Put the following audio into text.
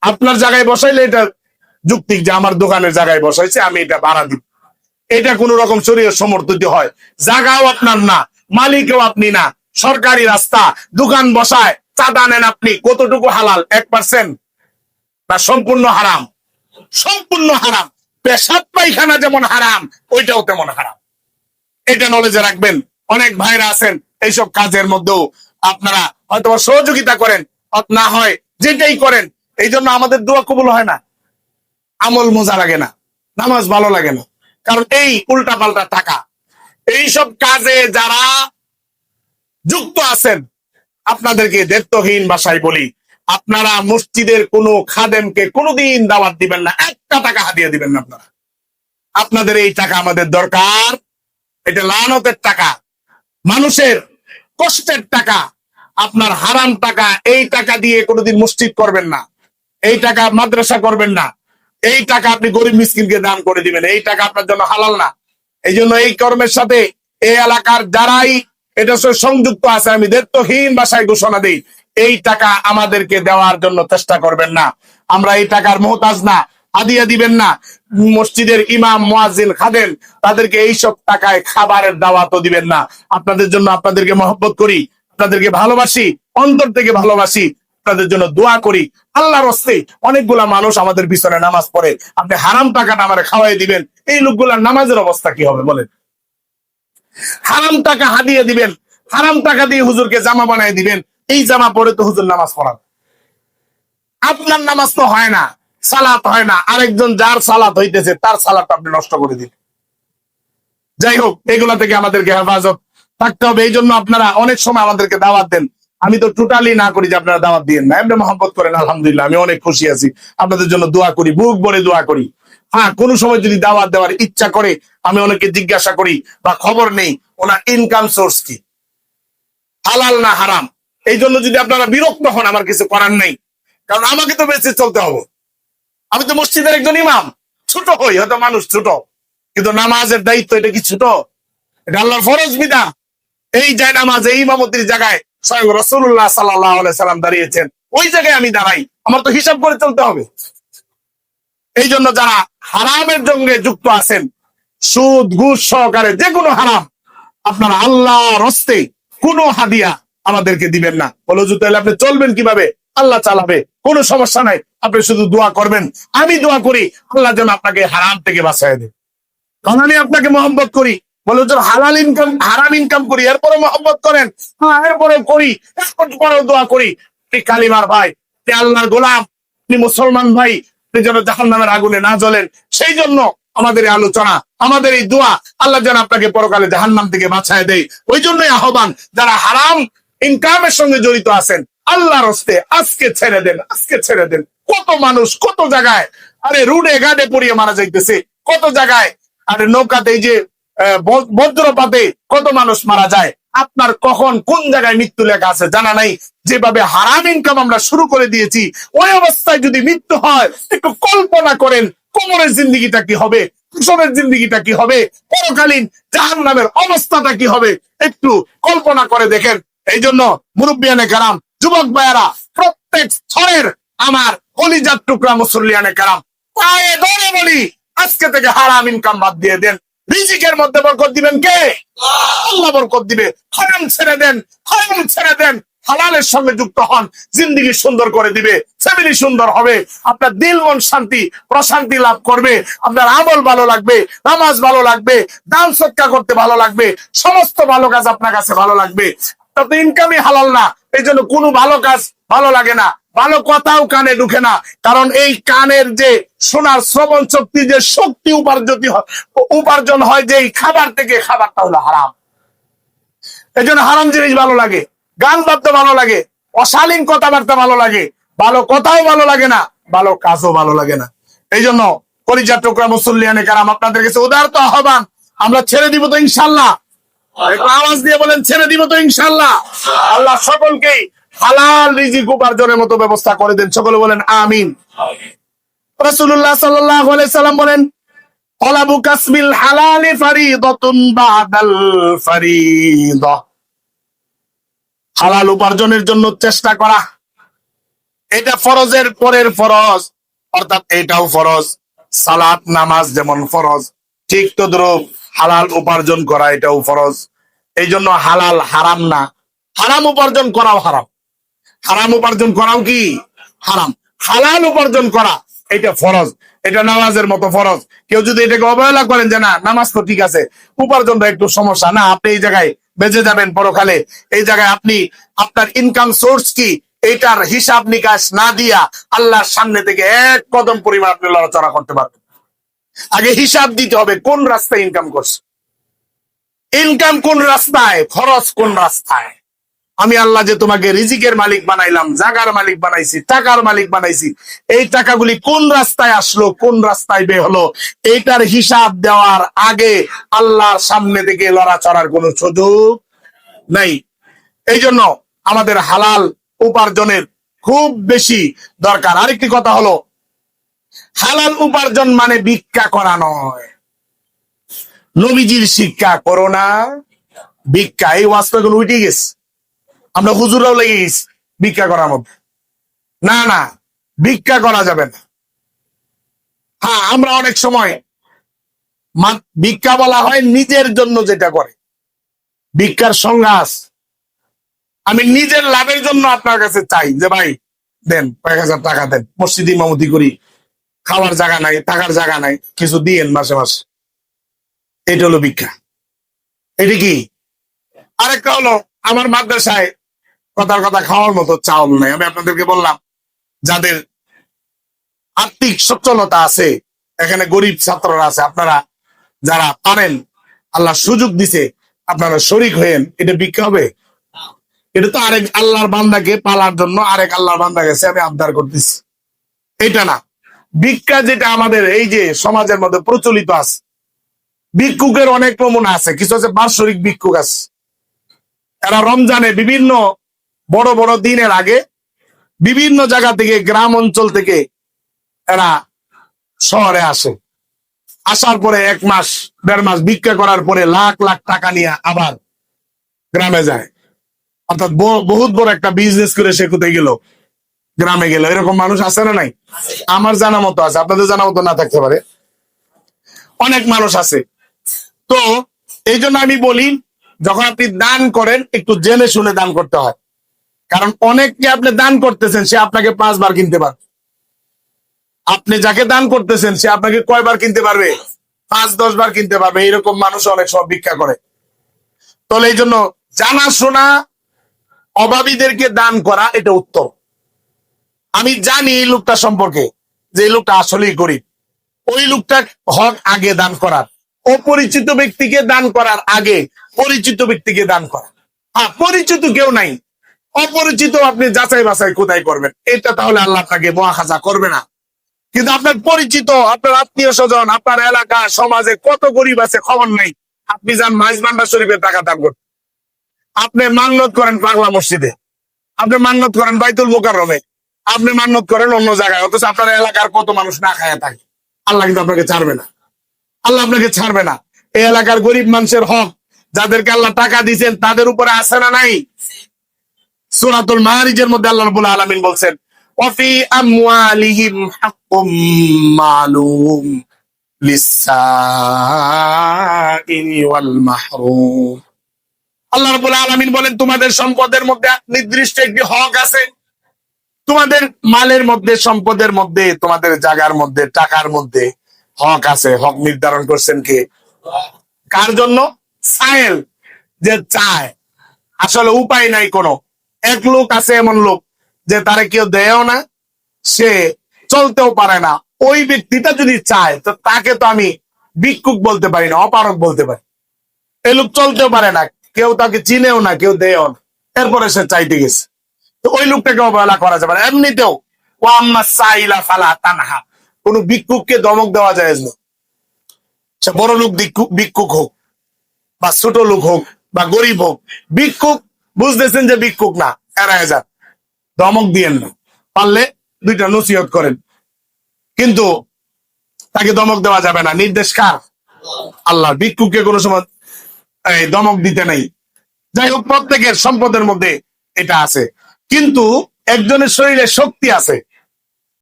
আপনার জায়গায় বসাইলে এটা যুক্তিক যে আমার দোকানের জায়গায় বসাইছে, আমি এটা ভাড়া দিব। এটা কোন রকম শরীয়ত সমর্থিত হয়? জায়গাও আপনার না, মালিকও আপনি না, সরকারি রাস্তা, দোকান বসায় চাঁদা নেন আপনি। কতটুকু হালাল? 1% না সম্পূর্ণ হারাম? সম্পূর্ণ হারাম। পেশাব পায়খানা যেমন হারাম, ওইটাও তেমন হারাম। এটা নলেজে রাখবেন। অনেক ভাইরা আছেন এইসব কাজের মধ্যেও আপনারা হয়তো সহযোগিতা করেন, না হয় যেটাই করেন, এই জন্য আমাদের দোয়া কবুল হয় না, আমল মজা লাগে না, নামাজ ভালো লাগে না। কারণ এই উল্টা পাল্টা টাকা, এইসব কাজে যারা যুক্ত আছেন, আপনাদেরকে দায়িত্বহীন ভাষায় বলি, আপনারা মসজিদের কোনো খাদেমকে কোনোদিন দাওয়াত দিবেন না, একটা টাকা হাদিয়া দিবেন না আপনারা। আপনাদের এই টাকা আমাদের দরকার। এটা লানতের টাকা, মানুষের কষ্টের টাকা, আপনার হারাম টাকা। এই টাকা দিয়ে কোনোদিন মসজিদ করবেন না, এই টাকা মাদ্রাসা করবেন না, এই টাকা আপনি গরিব মিসকিনকে দান করে দিবেন, এই টাকা আপনার জন্য হালাল না। এই জন্য এই কর্মের সাথে এই এলাকার যারাই এটা সংযুক্ত আছে, আমি দায়িত্বহীন ভাষায় ঘোষণা দিই, এই টাকা আমাদেরকে দেওয়ার জন্য চেষ্টা করবেন না। আমরা এই টাকার মোহতাজ না, হাদিয়া দিবেন না। মসজিদের ইমাম, মুয়াজ্জিন, খাদেম, তাদেরকে এইসব টাকায় খাবারের দাওয়াতও দিবেন না। আপনাদের জন্য আপনাদেরকে মহব্বত করি, আপনাদেরকে ভালোবাসি, অন্তর থেকে ভালোবাসি, আপনাদের জন্য দোয়া করি। আল্লাহর হস্তে অনেকগুলা মানুষ আমাদের পিছনে নামাজ পড়ে, আপনি হারাম টাকাটা আমারে খাওয়াই দিবেন, এই লোকগুলার নামাজের অবস্থা কি হবে বলেন? হারাম টাকা হাদিয়া দিবেন, হারাম টাকা দিয়ে হুজুরকে জামা বানাই দিবেন, এই জামা পরে তো হুজুর নামাজ পড়ান, আপনার নামাজ তো হয় না, সালাত হয় না, আরেকজন যার সালাত হইতেছে তার সালাত আপনি নষ্ট করে দিন। যাই হোক, এগুলা থেকে আমাদেরকে হেফাজত থাকতে হবে। এই জন্য আপনারা অনেক সময় আমাদেরকে দাওয়াত দেন, আমি তো টোটালি না করি যে আপনারা দাওয়াত দিয়েন না, এমনি মহব্বত করেন, আলহামদুলিল্লাহ আমি অনেক খুশি আছি, আপনাদের জন্য দোয়া করি, বুক ভরে দোয়া করি। হ্যাঁ, কোন সময় যদি দাওয়াত দেওয়ার ইচ্ছা করে, আমি অনেকে জিজ্ঞাসা করি বা খবর নেই ওনার ইনকাম সোর্স কি, হালাল না হারাম। এই জন্য যদি আপনারা বিরক্ত হন, আমার কিছু করার নেই, কারণ আমাকে তো বেঁচে চলতে হবে। আমি তো মসজিদের একজন ইমাম, ছোট হই হয়তো, মানুষ ছোট, কিন্তু নামাজের দায়িত্ব এটা কি ছোট? এটা আল্লাহর ফরজ বিধান। এই যায় নামাজ, এই ইমামতির জায়গায় স্বয়ং রাসূলুল্লাহ সাল্লাল্লাহু আলাইহি সাল্লাম দাঁড়িয়েছেন, ওই জায়গায় আমি দাঁড়াই, আমার তো হিসাব করে চলতে হবে। এই জন্য যারা হারামের সঙ্গে যুক্ত আছেন, সুদ ঘুষ সহকারে যে কোনো হারাম, আপনারা আল্লাহর হস্তে কোনো হাদিয়া আমাদেরকে দিবেন না। বলো যে তাহলে আপনি চলবেন কিভাবে? আল্লাহ চালাবে, কোনো সমস্যা নাই, আপনি শুধু দোয়া করবেন। আমি দোয়া করি আল্লাহ যেন আপনাকে হারাম থেকে বাঁচায় দেয়, কারণ আমি আপনাকে মহব্বত করি। বলে হালাল ইনকাম, হারাম ইনকাম করি, এরপরে মহব্বত করেন, হ্যাঁ এরপরে করি, এরপরে দোয়া করি। আপনি কালিমার ভাই, আপনি আল্লাহর গোলাম, আপনি মুসলমান ভাই, আপনি যেন জাহান্নামের আগুনে না জ্বলেন। সেই জন্য আমাদের এই আলোচনা, আমাদের এই দোয়া, আল্লাহ যেন আপনাকে পরকালে জাহান্নাম থেকে বাঁচায় দেয়। ওই জন্যই আহ্বান, যারা হারাম ইনকামের সঙ্গে জড়িত আছেন, আল্লাহর হস্তে আজকে ছেড়ে দেন, আজকে ছেড়ে দেন। কত মানুষ কত জায়গায়, আরে রুডে গাডে পড়িয়ে মারা যাইতেছে, কত জায়গায়, আরে নৌকাতে, এই যে বজ্রপাতে কত মানুষ মারা যায়। আপনার কখন কোন জায়গায় মৃত্যু লেখা আছে জানা নাই। যেভাবে হারাম ইনকাম আমরা শুরু করে দিয়েছি, ওই অবস্থায় যদি মৃত্যু হয়, একটু কল্পনা করেন কোমরের জিন্দগিটা কি হবে, কিশোরের জিন্দগিটা কি হবে, পরকালীন জাহান্নামের অবস্থাটা কি হবে, একটু কল্পনা করে দেখেন। এই জন্য মুরব্বিয়ানে কেরাম, যুবক ভাইয়ারা, প্রত্যেক স্তরের আমার কলিজার টুকরা মুসল্লিয়ানে কেরাম, পায়ে ধরে বলি, আজকে থেকে হারাম ইনকাম বাদ দিয়ে দেন। রিজিকের মধ্যে বরকত দিবেন কে? আল্লাহ বরকত দিবে। হারাম ছেড়ে দেন, হারাম ছেড়ে দেন, হালালের সঙ্গে যুক্ত হন, জিন্দেগি সুন্দর করে দিবে, ফ্যামিলি সুন্দর হবে, আপনার দিল মন শান্তি প্রশান্তি লাভ করবে, আপনার আমল ভালো লাগবে, নামাজ ভালো লাগবে, দান সদকা করতে ভালো লাগবে, সমস্ত ভালো কাজ আপনার কাছে ভালো লাগবে। তো ইনকামই হালাল না, এই জন্য কোনো ভালো কাজ ভালো লাগে না, ভালো কথাও কানে ঢুকে না। কারণ এই কানের যে শোনার শ্রবণ শক্তি, যে শক্তি উপার্জন হয় যে এই খাবার থেকে, খাবারটা হলো হারাম। এই জন্য হারাম জিনিস ভালো লাগে, গান বাদ্য ভালো লাগে, অশালীন কথাবার্তা ভালো লাগে, ভালো কথাও ভালো লাগে না, ভালো কাজও ভালো লাগে না। এই জন্য কলিজার টুকরা মুসল্লিয়ানে কারাম, আপনাদের কাছে উদারত আহ্বান, আমরা ছেড়ে দিব তো ইনশাল্লাহ? একটু আওয়াজ দিয়ে বলেন, ছেড়ে দিব তো ইনশাল্লাহ? আল্লাহ সকলকেই হালাল রিজিক উপার্জনের মতো ব্যবস্থা করে দেন, সকলে বলেন আমিন। রাসূলুল্লাহ সাল্লাল্লাহু আলাইহি সাল্লাম বলেন, তালাবু কাসবিল হালালি ফারিদাতুন বাদাল ফারিদা। হালাল উপার্জনের জন্য চেষ্টা করা এটা ফরজের পরের ফরজ, অর্থাৎ এটাও ফরজ। সালাত নামাজ যেমন ফরজ, ঠিক তদ্রুপ হালাল উপার্জন করা এটাও ফরজ। এই জন্য হালাল হারাম না, হারাম উপার্জন করাও হারাম, হারাম উপার্জন করাও কি হারাম। হালাল উপার্জন করা এটা ফরজ, এটা নামাজের মতো ফরজ। কেউ যদি এটাকে অবহেলা করেন যে না নামাজ তো ঠিক আছে, উপার্জনটা একটু সমস্যা, না আপনি এই জায়গায় বেঁচে যাবেন পরকালে। এই জায়গায় আপনি আপনার ইনকাম সোর্স কি এইটার হিসাব নিকাশ না দিয়া আল্লাহর সামনে থেকে এক কদম পরিমাণ আপনি লড়াচড়া করতে পারবেন। আগে হিসাব দিতে হবে কোন রাস্তায় ইনকাম করছে, ইনকাম কোন রাস্তায়, খরচ কোন রাস্তায়। আমি আল্লাহ যে তোমাকে রিজিকের মালিক বানাইলাম, জাগার মালিক বানাইছি, টাকার মালিক বানাইছি, এই টাকাগুলি কোন রাস্তায় আসলো, কোন রাস্তায় বের হলো, এইটার হিসাব দেওয়ার আগে আল্লাহর সামনে থেকে লড়াচড়ার কোনো সুযোগ নাই। এই জন্য আমাদের হালাল উপার্জনের খুব বেশি দরকার। আরেকটি কথা হলো, হালাল উপার্জন মানে ভিক্ষা করা নয়। নবীজির শিক্ষা করো না ভিক্ষা, এই ওয়াজটা উঠে গেছে, আমরা হুজুরাও লেগে গেছি ভিক্ষা করার মধ্যে। না না, ভিক্ষা করা যাবে না। হ্যাঁ, আমরা অনেক সময় ভিক্ষা বলা হয় নিজের জন্য যেটা করে, ভিক্ষার সংজ্ঞা আছে। আমি নিজের লাভের জন্য আপনার কাছে চাই যে ভাই দেন 1,000 টাকা দেন, মসজিদ ইমামতি করি, খাওয়ার জায়গা নাই, থাকার জায়গা নাই, কিছু দিয়েন মাসে মাসে, এটা হলো ভিক্ষা। এটা কি? আরেকটা হলো আমার মাদ্রাসায় কথার কথা খাওয়ার মতো চাউল নাই। আমি আপনাদেরকে বললাম যাদের আর্থিক সচ্ছলতা আছে, এখানে গরিব ছাত্ররা আছে, আপনারা যারা পারেন, আল্লাহ সুযোগ দিছে, আপনারা শরিক হয়েন। এটা ভিক্ষা হবে? এটা তো আরেক আল্লাহর বান্দাকে পালার জন্য আরেক আল্লাহর বান্দা গেছে আমি আবদার করতেছি, এটা না। ভিক্ষা যেটা আমাদের এই যে সমাজের মধ্যে প্রচলিত আছে, ভিক্ষুকের অনেক নমুনা আছে। কিছু আছে বাৎসরিক ভিক্ষুক আছে, এরা রমজানে বিভিন্ন বড় বড় দিনের আগে বিভিন্ন জায়গা থেকে, গ্রাম অঞ্চল থেকে এরা শহরে আসে, আসার পরে 1 মাস 1.5 মাস ভিক্ষা করার পরে লাখ লাখ টাকা নিয়ে আবার গ্রামে যায়। অর্থাৎ বহুত বড় একটা বিজনেস করে সে কোথায় গেল, গ্রামে গেল। এরকম মানুষ আছে না নাই? আমার জানা মতো আছে, আপনাদের জানা মতো না থাকতে পারে, অনেক মানুষ আছে। তো এই জন্য আমি বলি, যখন আপনি দান করেন একটু জেনে শুনে দান করতে হয়। কারণ অনেককে আপনি দান করতেছেন, সে আপনাকে 5 বার কিনতে পারবে। আপনি যাকে দান করতেছেন সে আপনাকে কয়বার কিনতে পারবে? 5-10 বার কিনতে পারবে। এরকম মানুষ অনেক সব ভিক্ষা করে। তাহলে এই জন্য জানা শোনা অভাবীদেরকে দান করা এটা উত্তম। আমি জানি এই লোকটা সম্পর্কে, যে এই লোকটা আসলেই গরিব, ওই লোকটা হক আগে দান করার, অপরিচিত ব্যক্তিকে দান করার আগে পরিচিত ব্যক্তিকে দান করা। হ্যাঁ, পরিচিত কেউ নাই, অপরিচিত আপনি যাচাই বাছাই কোথায় করবেন, এটা তাহলে আল্লাহ আপনাকে মুআখাযা করবে না। কিন্তু আপনার পরিচিত, আপনার আত্মীয় স্বজন, আপনার এলাকা সমাজে কত গরিব আছে খবর নাই, আপনি যান মাইজ ভান্ডার শরীফের টাকা দান করতে, আপনি মান্নত করেন পাগলা মসজিদে, আপনি মান্নত করেন বাইতুল মোকাররমে, আপনি মান্নত করেন অন্য জায়গায়, অথচ আপনার এলাকার কত মানুষ না খায়া থাকে। আল্লাহ কিন্তু আপনাকে ছাড়বে না, আল্লাহ আপনাকে ছাড়বে না। এই এলাকার গরিব মানুষের হক যাদেরকে আল্লাহ টাকা দিয়েছেন তাদের উপরে আছে না নাই? সূরাতুল মাআরিজের মধ্যে আল্লাহ রাব্বুল আলামিন বলছেন, ওয়াফি আমওয়ালিহিম হাক্কুম মালুম লিসসাইলি ওয়াল মাহরুম। আল্লাহ রাব্বুল আলামিন বলেন, তোমাদের সম্পদের মধ্যে নির্দিষ্ট একটি হক আছে, তোমাদের মালের মধ্যে, সম্পদের মধ্যে, তোমাদের জায়গার মধ্যে, টাকার মধ্যে হক আছে। হক নির্ধারণ করছেন কে? কার জন্য? সায়েল, যে চায়, আসলে উপায় নাই কোনো। এক লোক আছে এমন লোক যে তারে কেউ দেয়ও না, সে চলতেও পারে না। ওই ব্যক্তিটা যদি চায় তো তাকে তো আমি ভিক্ষুক বলতে পারি না, অপারক বলতে পারি। এই লোক চলতেও পারে না, কেউ তাকে চিনেও না, কেউ দেয়ও না, এরপরে সে চাইতে গেছে, তো ওই লোকটাকে অবহেলা করা যাবে না। এমনিতেও ওয়াম্মা সাইলা ফালা তানহা, কোন ভিক্ষুককে ধমক দেওয়া যায় না। সে বড় লোক ভিক্ষুক হোক, বা ছোট লোক হোক, বা গরিব হোক, ভিক্ষুক বুঝতেছেন যে ভিক্ষুক না, এড়ায় যান, ধমক দিয়েন না। পারলে 2টা নসিহত করেন, কিন্তু তাকে ধমক দেওয়া যাবে না। নির্দেশ কার? আল্লাহ। ভিক্ষুককে কোনো সময় ধমক দিতে নাই। যাই হোক, প্রত্যেকের সম্পদের মধ্যে এটা আছে। কিন্তু একজনের শরীরে শক্তি আছে,